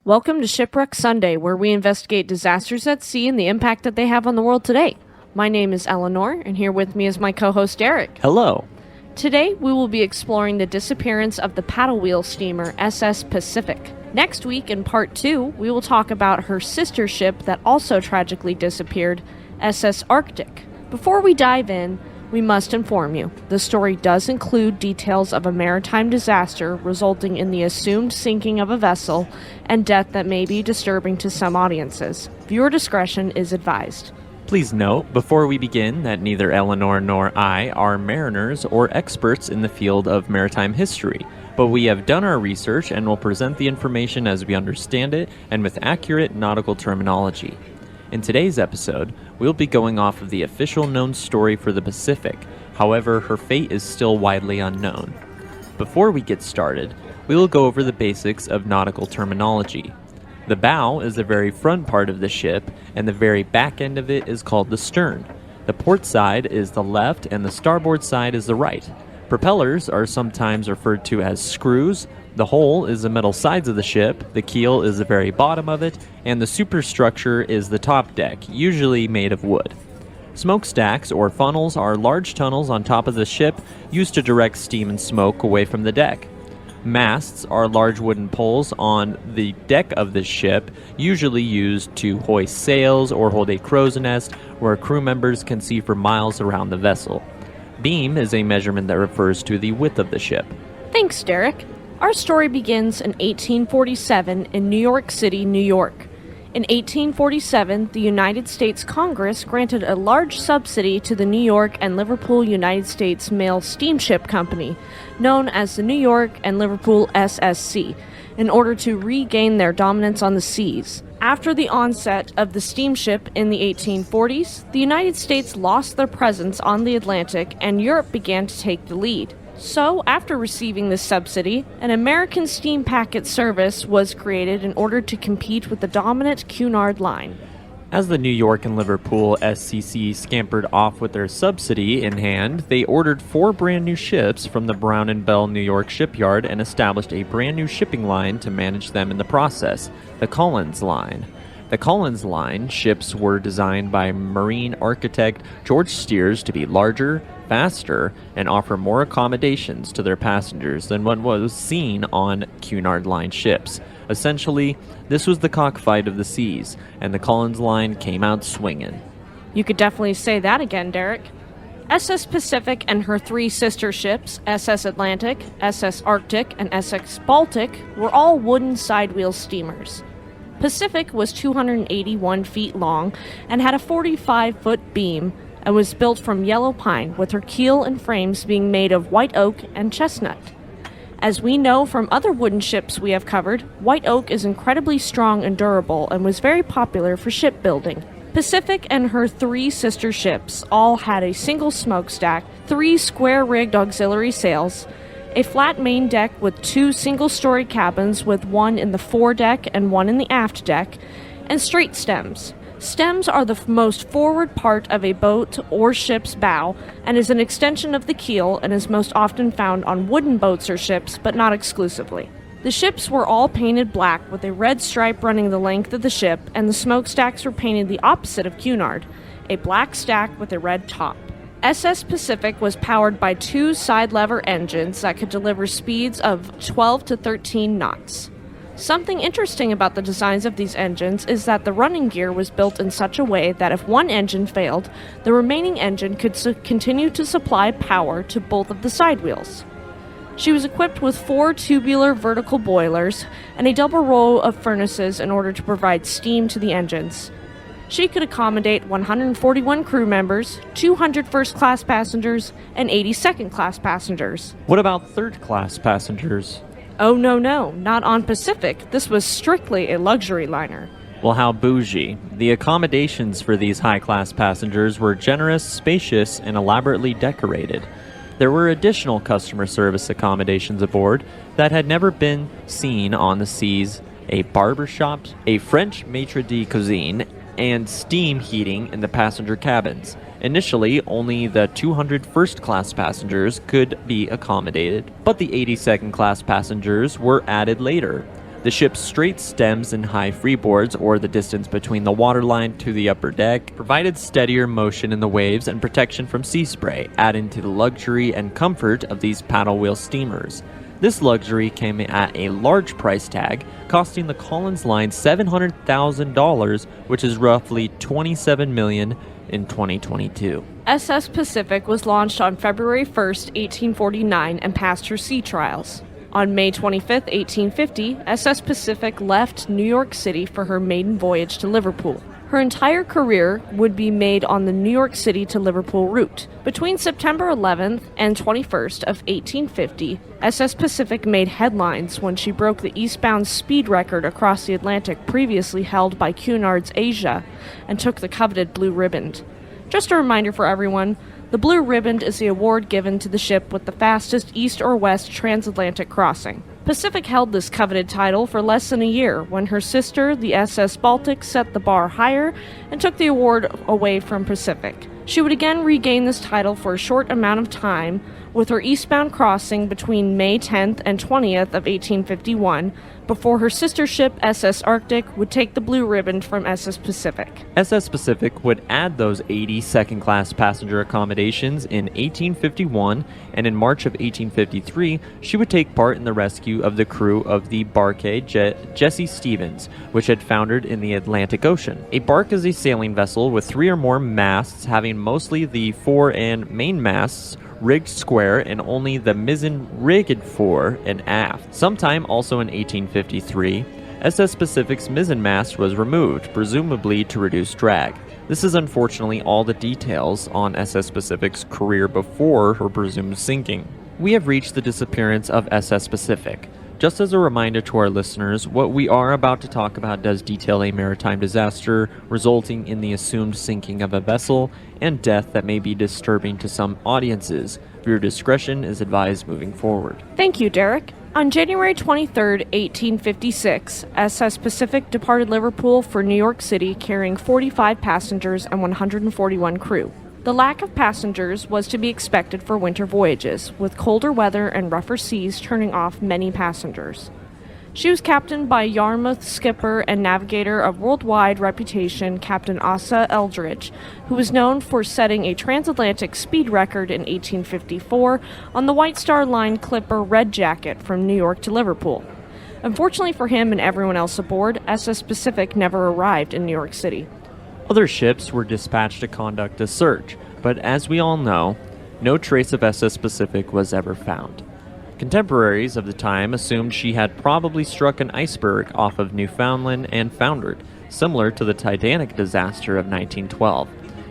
Welcome to Shipwreck Sunday, where we investigate disasters at sea and the impact that they have on the world today. My name is Eleanor, and here with me is my co-host Eric. Hello. Today, we will be exploring the disappearance of the paddlewheel steamer SS Pacific. Next week, in part 2, we will talk about her sister ship that also tragically disappeared, SS Arctic. Before we dive in, we must inform you, the story does include details of a maritime disaster resulting in the assumed sinking of a vessel and death that may be disturbing to some audiences. Viewer discretion is advised. Please note, before we begin, that neither Eleanor nor I are mariners or experts in the field of maritime history, but we have done our research and will present the information as we understand it and with accurate nautical terminology. In today's episode, we'll be going off of the official known story for the Pacific. However, her fate is still widely unknown. Before we get started, we will go over the basics of nautical terminology. The bow is the very front part of the ship, and the very back end of it is called the stern. The port side is the left, and the starboard side is the right. Propellers are sometimes referred to as screws. The hull is the metal sides of the ship, the keel is the very bottom of it, and the superstructure is the top deck, usually made of wood. Smokestacks or funnels are large tunnels on top of the ship used to direct steam and smoke away from the deck. Masts are large wooden poles on the deck of the ship, usually used to hoist sails or hold a crow's nest where crew members can see for miles around the vessel. Beam is a measurement that refers to the width of the ship. Thanks, Derek. Our story begins in 1847 in New York City, New York. In 1847, the United States Congress granted a large subsidy to the New York and Liverpool United States Mail Steamship Company, known as the New York and Liverpool SSC, in order to regain their dominance on the seas. After the onset of the steamship in the 1840s, the United States lost their presence on the Atlantic and Europe began to take the lead. So, after receiving this subsidy, an American steam packet service was created in order to compete with the dominant Cunard line. As the New York and Liverpool SCC scampered off with their subsidy in hand, they ordered 4 brand new ships from the Brown and Bell New York shipyard and established a brand new shipping line to manage them in the process, the Collins Line. The Collins Line ships were designed by marine architect George Steers to be larger, faster, and offer more accommodations to their passengers than what was seen on Cunard Line ships. Essentially, this was the cockfight of the seas, and the Collins Line came out swinging. You could definitely say that again, Derek. SS Pacific and her 3 sister ships, SS Atlantic, SS Arctic, and SS Baltic, were all wooden sidewheel steamers. Pacific was 281 feet long and had a 45-foot beam and was built from yellow pine, with her keel and frames being made of white oak and chestnut. As we know from other wooden ships we have covered, white oak is incredibly strong and durable and was very popular for shipbuilding. Pacific and her 3 sister ships all had a single smokestack, 3 square-rigged auxiliary sails, a flat main deck with 2 single-story cabins with one in the foredeck and one in the aft deck, and straight stems. Stems are the most forward part of a boat or ship's bow and is an extension of the keel and is most often found on wooden boats or ships, but not exclusively. The ships were all painted black with a red stripe running the length of the ship, and the smokestacks were painted the opposite of Cunard, a black stack with a red top. SS Pacific was powered by 2 side-lever engines that could deliver speeds of 12 to 13 knots. Something interesting about the designs of these engines is that the running gear was built in such a way that if one engine failed, the remaining engine could continue to supply power to both of the side wheels. She was equipped with 4 tubular vertical boilers and a double row of furnaces in order to provide steam to the engines. She could accommodate 141 crew members, 200 first-class passengers, and 80 second-class passengers. What about third-class passengers? Oh, no, not on Pacific. This was strictly a luxury liner. Well, how bougie. The accommodations for these high-class passengers were generous, spacious, and elaborately decorated. There were additional customer service accommodations aboard that had never been seen on the seas: a barber shop, a French maitre d' cuisine, and steam heating in the passenger cabins. Initially, only the 200 first-class passengers could be accommodated, but the 80 second-class passengers were added later. The ship's straight stems and high freeboards, or the distance between the waterline to the upper deck, provided steadier motion in the waves and protection from sea spray, adding to the luxury and comfort of these paddle wheel steamers. This luxury came at a large price tag, costing the Collins Line $700,000, which is roughly $27 million in 2022. SS Pacific was launched on February 1st, 1849, and passed her sea trials. On May 25, 1850, SS Pacific left New York City for her maiden voyage to Liverpool. Her entire career would be made on the New York City to Liverpool route. Between September 11th and 21st of 1850, SS Pacific made headlines when she broke the eastbound speed record across the Atlantic previously held by Cunard's Asia and took the coveted Blue Riband. Just a reminder for everyone, the Blue Riband is the award given to the ship with the fastest east or west transatlantic crossing. Pacific held this coveted title for less than a year when her sister, the SS Baltic, set the bar higher and took the award away from Pacific. She would again regain this title for a short amount of time with her eastbound crossing between May 10th and 20th of 1851 before her sister ship SS Arctic would take the Blue Riband from SS Pacific. SS Pacific would add those 80 second-class passenger accommodations in 1851, and in March of 1853, she would take part in the rescue of the crew of the barque Jesse Stevens, which had foundered in the Atlantic Ocean. A barque is a sailing vessel with 3 or more masts, having mostly the fore and main masts rigged square and only the mizzen rigged fore and aft. Sometime also in 1853, SS Pacific's mizzen mast was removed, presumably to reduce drag. This is unfortunately all the details on SS Pacific's career before her presumed sinking. We have reached the disappearance of SS Pacific. Just as a reminder to our listeners, what we are about to talk about does detail a maritime disaster resulting in the assumed sinking of a vessel and death that may be disturbing to some audiences. Viewer discretion is advised moving forward. Thank you, Derek. On January 23, 1856, SS Pacific departed Liverpool for New York City carrying 45 passengers and 141 crew. The lack of passengers was to be expected for winter voyages, with colder weather and rougher seas turning off many passengers. She was captained by Yarmouth skipper and navigator of worldwide reputation Captain Asa Eldridge, who was known for setting a transatlantic speed record in 1854 on the White Star Line clipper Red Jacket from New York to Liverpool. Unfortunately for him and everyone else aboard, SS Pacific never arrived in New York City. Other ships were dispatched to conduct a search, but as we all know, no trace of SS Pacific was ever found. Contemporaries of the time assumed she had probably struck an iceberg off of Newfoundland and foundered, similar to the Titanic disaster of 1912,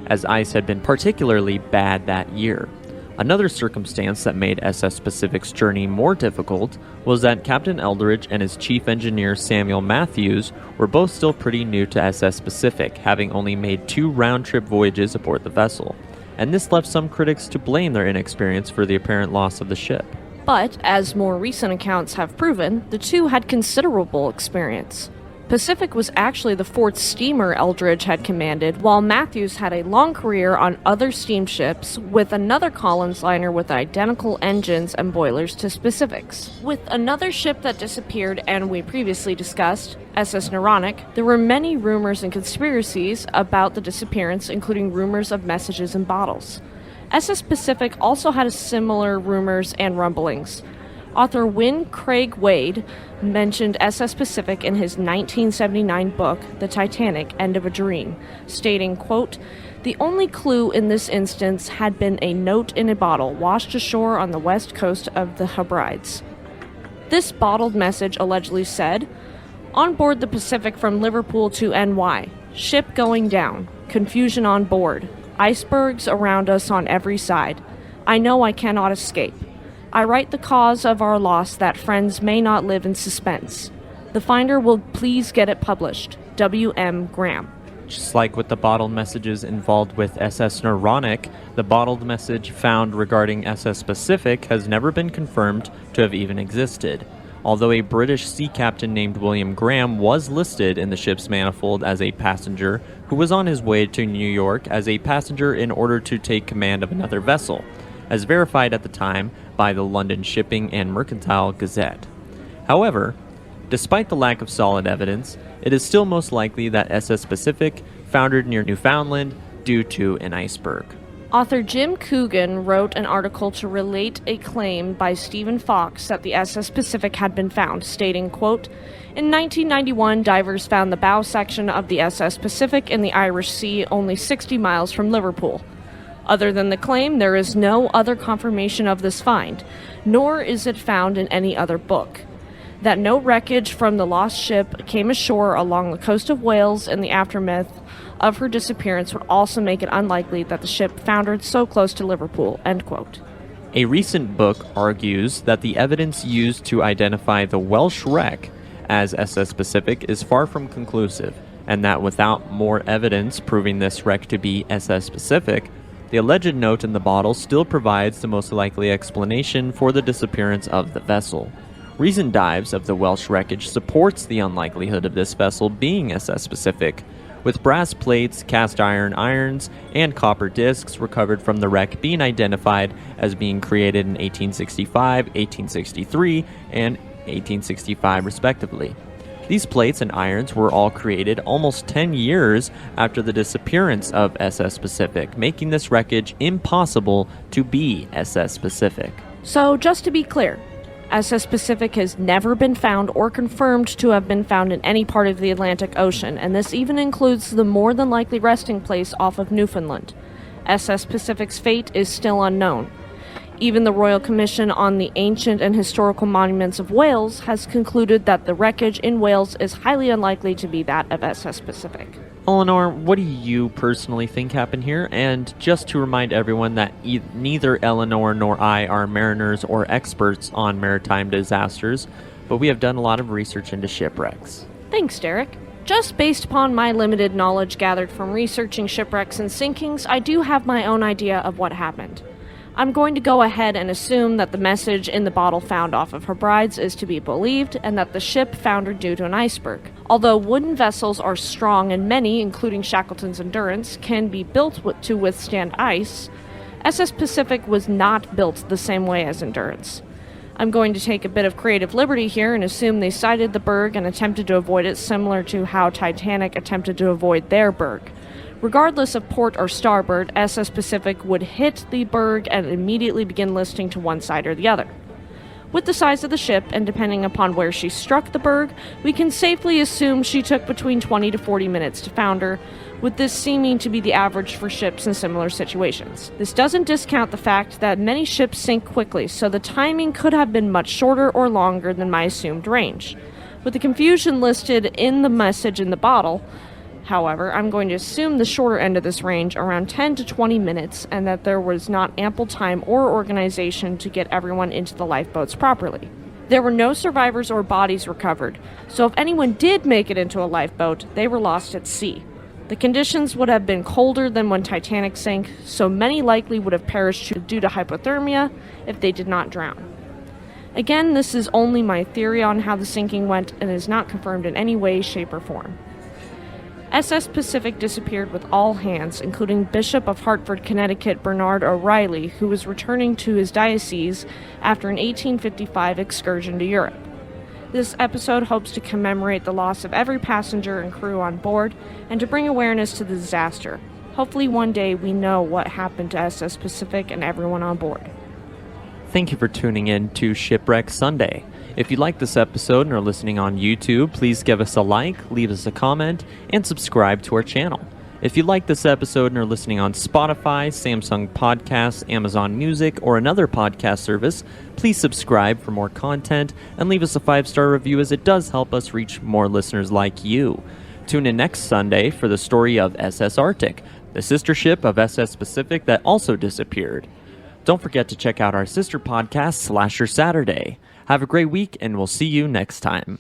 as ice had been particularly bad that year. Another circumstance that made SS Pacific's journey more difficult was that Captain Eldridge and his chief engineer Samuel Matthews were both still pretty new to SS Pacific, having only made 2 round-trip voyages aboard the vessel, and this left some critics to blame their inexperience for the apparent loss of the ship. But, as more recent accounts have proven, the two had considerable experience. Pacific was actually the 4th steamer Eldridge had commanded, while Matthews had a long career on other steamships with another Collins liner with identical engines and boilers to Pacific's. With another ship that disappeared and we previously discussed, SS Neuronic, there were many rumors and conspiracies about the disappearance, including rumors of messages in bottles. SS Pacific also had similar rumors and rumblings. Author Wynne Craig Wade mentioned SS Pacific in his 1979 book, The Titanic, End of a Dream, stating, quote, "The only clue in this instance had been a note in a bottle washed ashore on the west coast of the Hebrides." This bottled message allegedly said, "On board the Pacific from Liverpool to NY. Ship going down. Confusion on board. Icebergs around us on every side. I know I cannot escape. I write the cause of our loss that friends may not live in suspense. The finder will please get it published. W.M. Graham." Just like with the bottled messages involved with SS Neuronic, the bottled message found regarding SS Pacific has never been confirmed to have even existed. Although a British sea captain named William Graham was listed in the ship's manifold as a passenger who was on his way to New York as a passenger in order to take command of another vessel, as verified at the time by the London Shipping and Mercantile Gazette. However, Despite the lack of solid evidence, it is still most likely that SS Pacific foundered near Newfoundland due to an iceberg. Author Jim Coogan wrote an article to relate a claim by Stephen Fox that the SS Pacific had been found, stating, quote, "In 1991, divers found the bow section of the SS Pacific in the Irish Sea only 60 miles from Liverpool. Other than the claim, there is no other confirmation of this find, nor is it found in any other book. That no wreckage from the lost ship came ashore along the coast of Wales in the aftermath of her disappearance would also make it unlikely that the ship foundered so close to Liverpool," end quote. A recent book argues that the evidence used to identify the Welsh wreck as SS Pacific is far from conclusive, and that without more evidence proving this wreck to be SS Pacific, the alleged note in the bottle still provides the most likely explanation for the disappearance of the vessel. Recent dives of the Welsh wreckage supports the unlikelihood of this vessel being SS Pacific, with brass plates, cast iron irons, and copper discs recovered from the wreck being identified as being created in 1865, 1863, and 1865 respectively. These plates and irons were all created almost 10 years after the disappearance of SS Pacific, making this wreckage impossible to be SS Pacific. So, just to be clear, SS Pacific has never been found or confirmed to have been found in any part of the Atlantic Ocean, and this even includes the more than likely resting place off of Newfoundland. SS Pacific's fate is still unknown. Even the Royal Commission on the Ancient and Historical Monuments of Wales has concluded that the wreckage in Wales is highly unlikely to be that of SS Pacific. Eleanor, what do you personally think happened here? And just to remind everyone that neither Eleanor nor I are mariners or experts on maritime disasters, but we have done a lot of research into shipwrecks. Thanks, Derek. Just based upon my limited knowledge gathered from researching shipwrecks and sinkings, I do have my own idea of what happened. I'm going to go ahead and assume that the message in the bottle found off of her brides is to be believed, and that the ship foundered due to an iceberg. Although wooden vessels are strong and many, including Shackleton's Endurance, can be built to withstand ice, SS Pacific was not built the same way as Endurance. I'm going to take a bit of creative liberty here and assume they sighted the berg and attempted to avoid it, similar to how Titanic attempted to avoid their berg. Regardless of port or starboard, SS Pacific would hit the berg and immediately begin listing to one side or the other. With the size of the ship, and depending upon where she struck the berg, we can safely assume she took between 20 to 40 minutes to founder, with this seeming to be the average for ships in similar situations. This doesn't discount the fact that many ships sink quickly, so the timing could have been much shorter or longer than my assumed range. With the confusion listed in the message in the bottle, however, I'm going to assume the shorter end of this range, around 10 to 20 minutes, and that there was not ample time or organization to get everyone into the lifeboats properly. There were no survivors or bodies recovered, so if anyone did make it into a lifeboat, they were lost at sea. The conditions would have been colder than when Titanic sank, so many likely would have perished due to hypothermia if they did not drown. Again, this is only my theory on how the sinking went and is not confirmed in any way, shape, or form. SS Pacific disappeared with all hands, including Bishop of Hartford, Connecticut, Bernard O'Reilly, who was returning to his diocese after an 1855 excursion to Europe. This episode hopes to commemorate the loss of every passenger and crew on board, and to bring awareness to the disaster. Hopefully one day we know what happened to SS Pacific and everyone on board. Thank you for tuning in to Shipwreck Sunday. If you like this episode and are listening on YouTube, please give us a like, leave us a comment, and subscribe to our channel. If you like this episode and are listening on Spotify, Samsung Podcasts, Amazon Music, or another podcast service, please subscribe for more content and leave us a 5-star review, as it does help us reach more listeners like you. Tune in next Sunday for the story of SS Arctic, the sister ship of SS Pacific that also disappeared. Don't forget to check out our sister podcast, Slasher Saturday. Have a great week, and we'll see you next time.